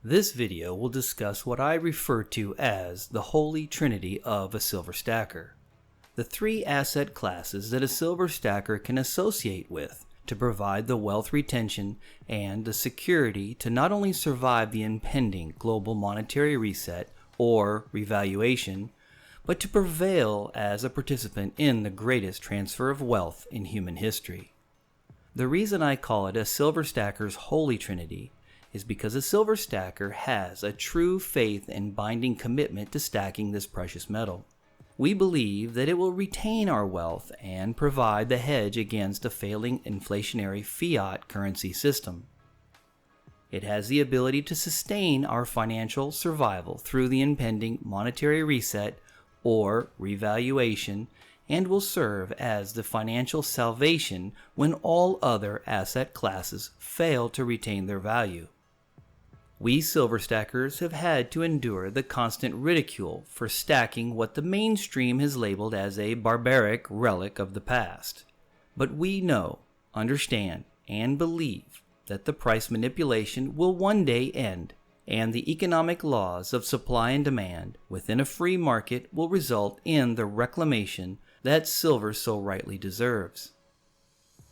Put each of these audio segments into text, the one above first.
This video will discuss what I refer to as the holy trinity of a silver stacker. The three asset classes that a silver stacker can associate with to provide the wealth retention and the security to not only survive the impending global monetary reset or revaluation, but to prevail as a participant in the greatest transfer of wealth in human history. The reason I call it a silver stacker's holy trinity is because a silver stacker has a true faith and binding commitment to stacking this precious metal. We believe that it will retain our wealth and provide the hedge against a failing inflationary fiat currency system. It has the ability to sustain our financial survival through the impending monetary reset or revaluation, and will serve as the financial salvation when all other asset classes fail to retain their value. We silver stackers have had to endure the constant ridicule for stacking what the mainstream has labeled as a barbaric relic of the past. But we know, understand, and believe that the price manipulation will one day end, and the economic laws of supply and demand within a free market will result in the reclamation that silver so rightly deserves.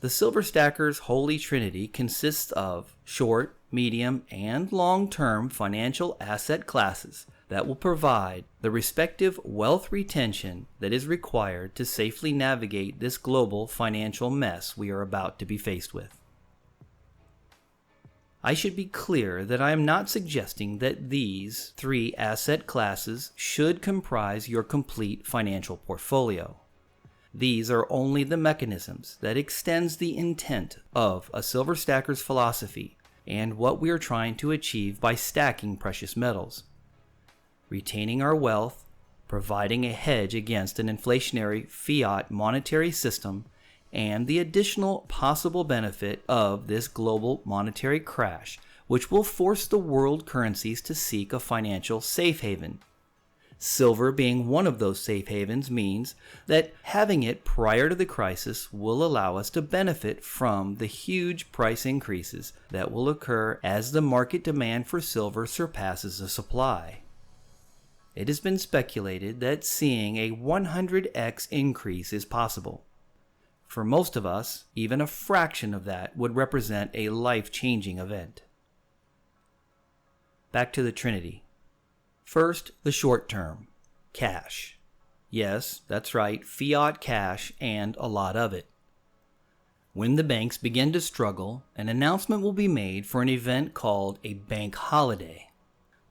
The silver stacker's holy trinity consists of short, medium, and long-term financial asset classes that will provide the respective wealth retention that is required to safely navigate this global financial mess we are about to be faced with. I should be clear that I am not suggesting that these three asset classes should comprise your complete financial portfolio. These are only the mechanisms that extends the intent of a silver stacker's philosophy and what we are trying to achieve by stacking precious metals. Retaining our wealth, providing a hedge against an inflationary fiat monetary system, and the additional possible benefit of this global monetary crash, which will force the world currencies to seek a financial safe haven. Silver being one of those safe havens means that having it prior to the crisis will allow us to benefit from the huge price increases that will occur as the market demand for silver surpasses the supply. It has been speculated that seeing a 100x increase is possible. For most of us, even a fraction of that would represent a life-changing event. Back to the Trinity. First, the short term, cash. Yes, that's right, fiat cash and a lot of it. When the banks begin to struggle, an announcement will be made for an event called a bank holiday.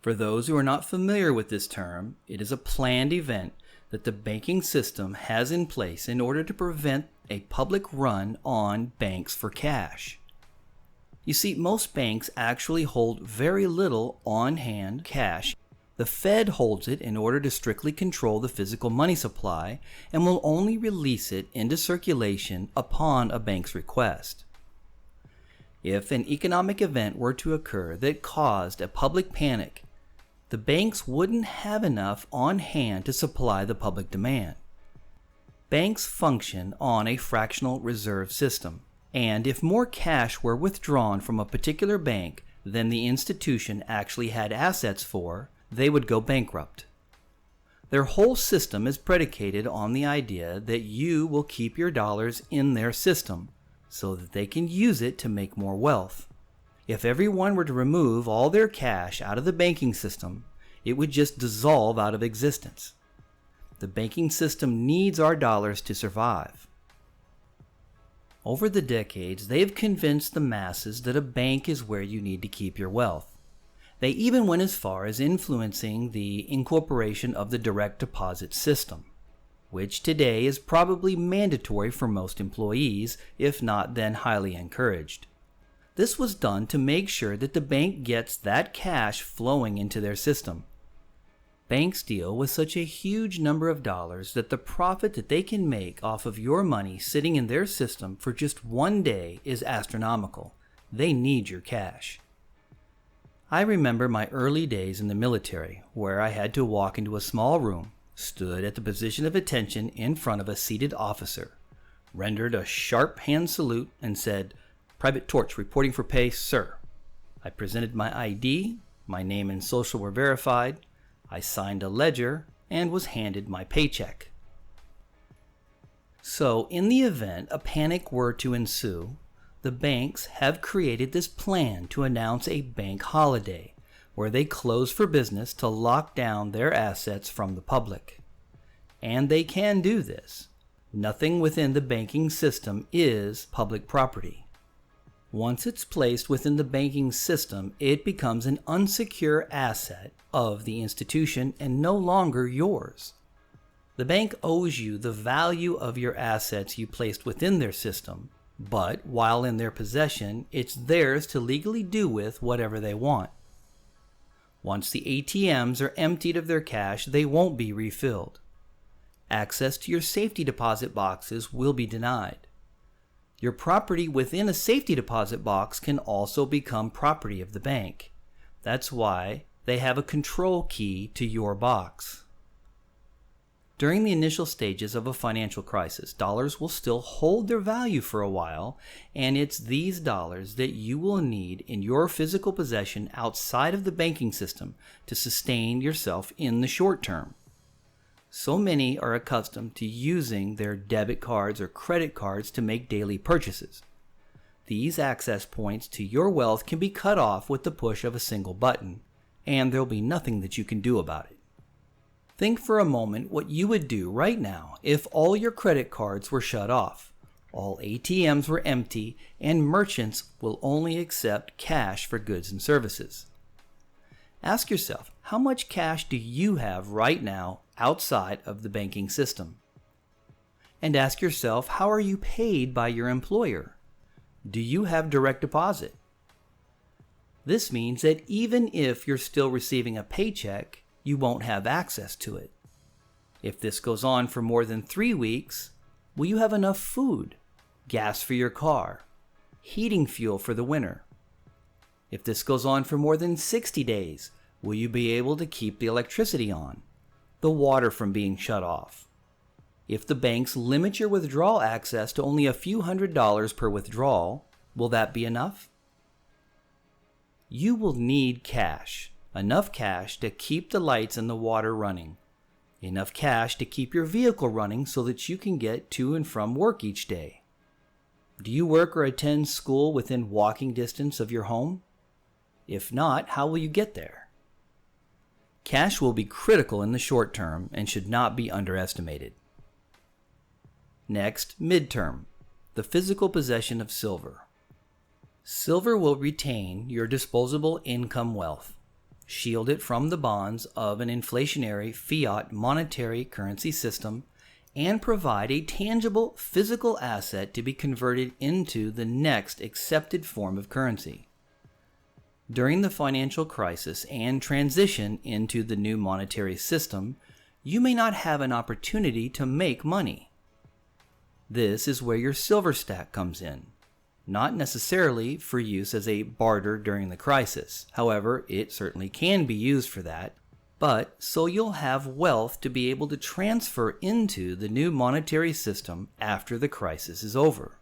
For those who are not familiar with this term, it is a planned event that the banking system has in place in order to prevent a public run on banks for cash. You see, most banks actually hold very little on-hand cash. The Fed holds it in order to strictly control the physical money supply and will only release it into circulation upon a bank's request. If an economic event were to occur that caused a public panic, the banks wouldn't have enough on hand to supply the public demand. Banks function on a fractional reserve system, and if more cash were withdrawn from a particular bank than the institution actually had assets for, they would go bankrupt. Their whole system is predicated on the idea that you will keep your dollars in their system so that they can use it to make more wealth. If everyone were to remove all their cash out of the banking system, it would just dissolve out of existence. The banking system needs our dollars to survive. Over the decades, they have convinced the masses that a bank is where you need to keep your wealth. They even went as far as influencing the incorporation of the direct deposit system, which today is probably mandatory for most employees, if not then highly encouraged. This was done to make sure that the bank gets that cash flowing into their system. Banks deal with such a huge number of dollars that the profit that they can make off of your money sitting in their system for just one day is astronomical. They need your cash. I remember my early days in the military, where I had to walk into a small room, stood at the position of attention in front of a seated officer, rendered a sharp hand salute, and said, "Private Torch reporting for pay, sir." I presented my ID, My name and social were verified, I signed a ledger, and was handed my paycheck. So, in the event a panic were to ensue, the banks have created this plan to announce a bank holiday, where they close for business to lock down their assets from the public. And they can do this. Nothing within the banking system is public property. Once it's placed within the banking system, it becomes an unsecure asset of the institution and no longer yours. The bank owes you the value of your assets you placed within their system, but while in their possession, it's theirs to legally do with whatever they want. Once the ATMs are emptied of their cash, they won't be refilled. Access to your safety deposit boxes will be denied. Your property within a safety deposit box can also become property of the bank. That's why they have a control key to your box. During the initial stages of a financial crisis, dollars will still hold their value for a while, and it's these dollars that you will need in your physical possession outside of the banking system to sustain yourself in the short term. So many are accustomed to using their debit cards or credit cards to make daily purchases. These access points to your wealth can be cut off with the push of a single button, and there'll be nothing that you can do about it. Think for a moment what you would do right now if all your credit cards were shut off, all ATMs were empty, and merchants will only accept cash for goods and services. Ask yourself, how much cash do you have right now outside of the banking system? And ask yourself, how are you paid by your employer? Do you have direct deposit? This means that even if you're still receiving a paycheck, you won't have access to it. If this goes on for more than 3 weeks, will you have enough food, gas for your car, heating fuel for the winter? If this goes on for more than 60 days, will you be able to keep the electricity on, the water from being shut off? If the banks limit your withdrawal access to only a few $100s per withdrawal, will that be enough? You will need cash. Enough cash to keep the lights and the water running. Enough cash to keep your vehicle running so that you can get to and from work each day. Do you work or attend school within walking distance of your home? If not, how will you get there? Cash will be critical in the short term and should not be underestimated. Next, midterm, the physical possession of silver. Silver will retain your disposable income wealth, shield it from the bonds of an inflationary fiat monetary currency system, and provide a tangible physical asset to be converted into the next accepted form of currency. During the financial crisis and transition into the new monetary system, you may not have an opportunity to make money. This is where your silver stack comes in. Not necessarily for use as a barter during the crisis. However, it certainly can be used for that, but so you'll have wealth to be able to transfer into the new monetary system after the crisis is over.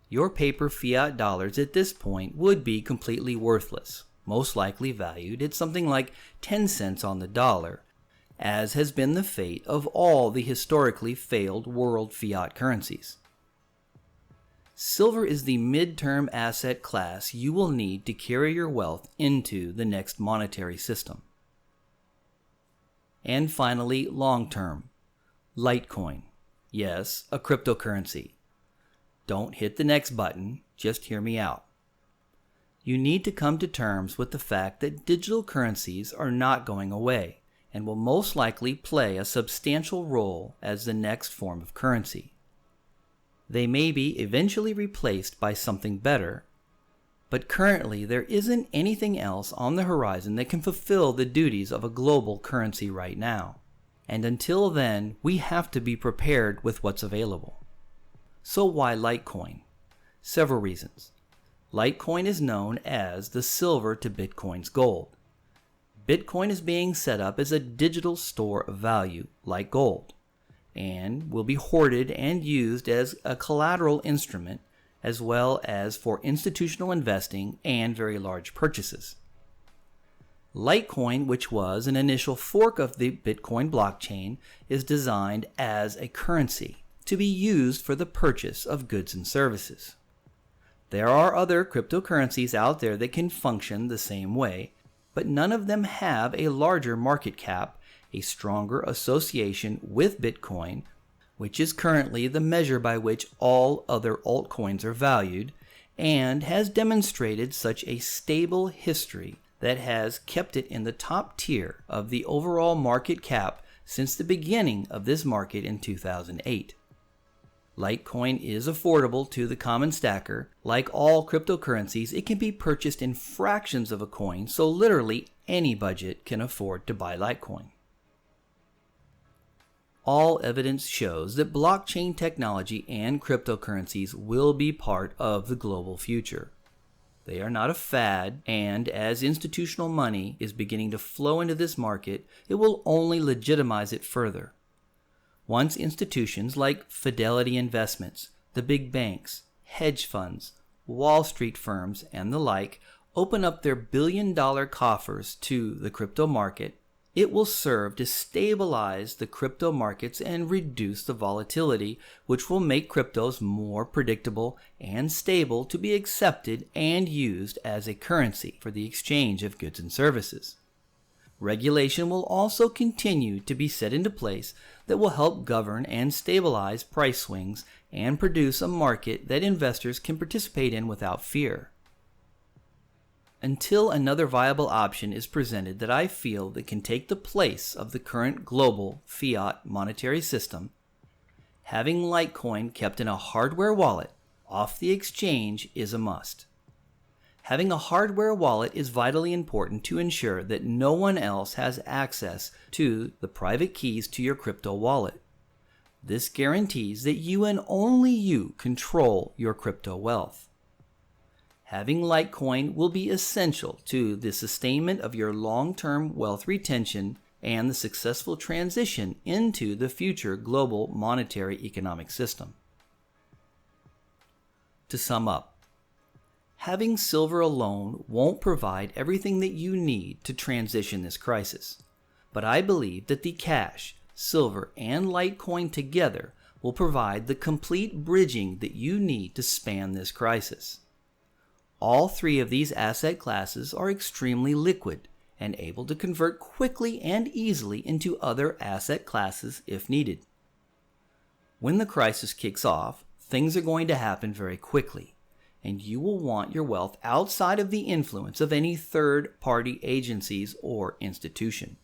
Your paper fiat dollars at this point would be completely worthless, most likely valued at something like 10 cents on the dollar, as has been the fate of all the historically failed world fiat currencies. Silver is the midterm asset class you will need to carry your wealth into the next monetary system. And finally, long-term. Litecoin. Yes, a cryptocurrency. Don't hit the next button, just hear me out. You need to come to terms with the fact that digital currencies are not going away and will most likely play a substantial role as the next form of currency. They may be eventually replaced by something better, but currently there isn't anything else on the horizon that can fulfill the duties of a global currency right now. And until then, we have to be prepared with what's available. So why Litecoin? Several reasons. Litecoin is known as the silver to Bitcoin's gold. Bitcoin is being set up as a digital store of value, like gold, and will be hoarded and used as a collateral instrument as well as for institutional investing and very large purchases. Litecoin, which was an initial fork of the Bitcoin blockchain, is designed as a currency to be used for the purchase of goods and services. There are other cryptocurrencies out there that can function the same way, but none of them have a larger market cap, a stronger association with Bitcoin, which is currently the measure by which all other altcoins are valued, and has demonstrated such a stable history that has kept it in the top tier of the overall market cap since the beginning of this market in 2008. Litecoin is affordable to the common stacker. Like all cryptocurrencies, it can be purchased in fractions of a coin, so literally any budget can afford to buy Litecoin. All evidence shows that blockchain technology and cryptocurrencies will be part of the global future. They are not a fad, and as institutional money is beginning to flow into this market, it will only legitimize it further. Once institutions like Fidelity Investments, the big banks, hedge funds, Wall Street firms, and the like open up their billion-dollar coffers to the crypto market, it will serve to stabilize the crypto markets and reduce the volatility, which will make cryptos more predictable and stable to be accepted and used as a currency for the exchange of goods and services. Regulation will also continue to be set into place that will help govern and stabilize price swings and produce a market that investors can participate in without fear. Until another viable option is presented that I feel that can take the place of the current global fiat monetary system, having Litecoin kept in a hardware wallet off the exchange is a must. Having a hardware wallet is vitally important to ensure that no one else has access to the private keys to your crypto wallet. This guarantees that you and only you control your crypto wealth. Having Litecoin will be essential to the sustainment of your long-term wealth retention and the successful transition into the future global monetary economic system. To sum up, having silver alone won't provide everything that you need to transition this crisis, but I believe that the cash, silver, and Litecoin together will provide the complete bridging that you need to span this crisis. All three of these asset classes are extremely liquid and able to convert quickly and easily into other asset classes if needed. When the crisis kicks off, things are going to happen very quickly, and you will want your wealth outside of the influence of any third-party agencies or institution.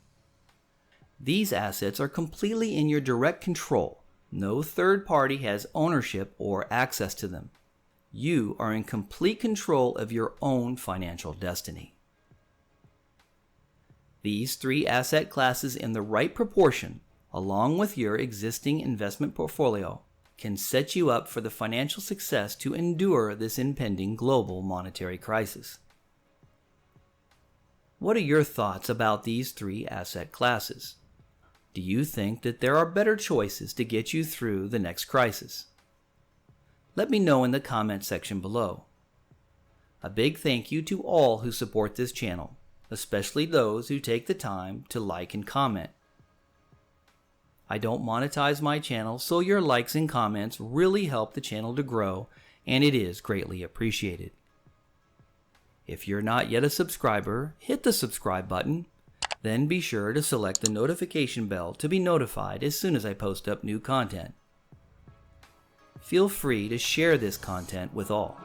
These assets are completely in your direct control. No third party has ownership or access to them. You are in complete control of your own financial destiny. These three asset classes in the right proportion, along with your existing investment portfolio, can set you up for the financial success to endure this impending global monetary crisis. What are your thoughts about these three asset classes? Do you think that there are better choices to get you through the next crisis? Let me know in the comment section below. A big thank you to all who support this channel, especially those who take the time to like and comment. I don't monetize my channel, so your likes and comments really help the channel to grow, and it is greatly appreciated. If you're not yet a subscriber, hit the subscribe button, then be sure to select the notification bell to be notified as soon as I post up new content. Feel free to share this content with all.